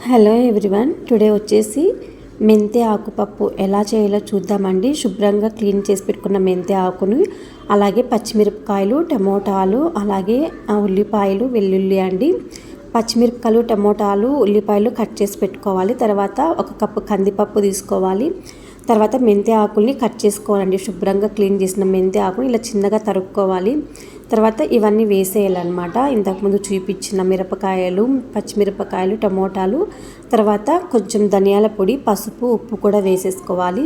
Hello everyone, today వచ్చేసి మెంతి ఆకుపప్పు ఎలా చేయాలో చూద్దామండి. శుభ్రంగా క్లీన్ చేసి పెట్టుకున్న మెంతి ఆకుని, అలాగే పచ్చిమిరపకాయలు, టమోటాలు, అలాగే ఉల్లిపాయలు, వెల్లుల్లి అండి. పచ్చిమిరపకాయలు, టమోటాలు, ఉల్లిపాయలు కట్ చేసి పెట్టుకోవాలి. తర్వాత 1 కప్పు కందిపప్పు తీసుకోవాలి. తర్వాత మెంతి ఆకుల్ని కట్ చేసుకోవాలండి. శుభ్రంగా క్లీన్ చేసిన మెంతి ఆకుని ఇలా చిన్నగా తరుక్కోవాలి. తర్వాత ఇవన్నీ వేసేయాలన్నమాట. ఇంతకుముందు చూపించిన మిరపకాయలు, పచ్చిమిరపకాయలు, టమోటాలు, తర్వాత కొంచెం ధనియాల పొడి, పసుపు, ఉప్పు కూడా వేసేసుకోవాలి.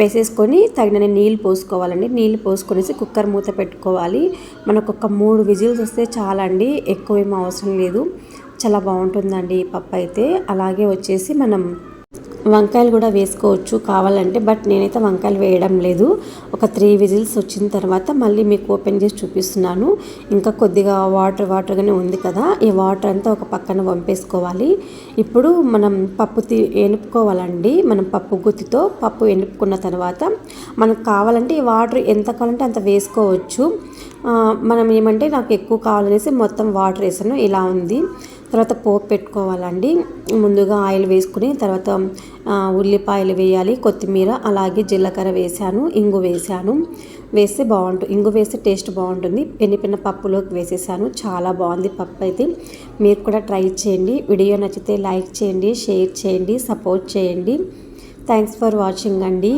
వేసేసుకొని తగినన్ని నీళ్ళు పోసుకోవాలండి. నీళ్ళు పోసుకొనేసి కుక్కర్ మూత పెట్టుకోవాలి. మనకు ఒక 3 విజిల్స్ వస్తే చాలండి, ఎక్కువ ఏం అవసరం లేదు. చాలా బాగుంటుందండి ఈ పప్పు అయితే. అలాగే వచ్చేసి మనం వంకాయలు కూడా వేసుకోవచ్చు కావాలంటే, బట్ నేనైతే వంకాయలు వేయడం లేదు. ఒక 3 విజిల్స్ వచ్చిన తర్వాత మళ్ళీ మీకు ఓపెన్ చేసి చూపిస్తున్నాను. ఇంకా కొద్దిగా వాటర్గానే ఉంది కదా, ఈ వాటర్ అంతా ఒక పక్కన వంపేసుకోవాలి. ఇప్పుడు మనం పప్పు ఎనుపుకోవాలండి. మనం పప్పు గుత్తితో పప్పు ఎనుపుకున్న తర్వాత మనకు కావాలంటే ఈ వాటర్ ఎంత కావాలంటే అంత వేసుకోవచ్చు. మనం ఏమంటే నాకు ఎక్కువ కావాలనేసి మొత్తం వాటర్ వేసాను. ఇలా ఉంది. తర్వాత పోపు పెట్టుకోవాలండి. ముందుగా ఆయిల్ వేసుకుని తర్వాత ఉల్లిపాయలు వేయాలి, కొత్తిమీర, అలాగే జీలకర్ర వేసాను, ఇంగు వేసాను. వేస్తే బాగుంటుంది, ఇంగు వేస్తే టేస్ట్ బాగుంటుంది. పెనిపిన పప్పులోకి వేసేసాను. చాలా బాగుంది పప్పు అయితే. మీరు కూడా ట్రై చేయండి. వీడియో నచ్చితే లైక్ చేయండి, షేర్ చేయండి, సపోర్ట్ చేయండి. థ్యాంక్స్ ఫర్ వాచింగ్ అండి.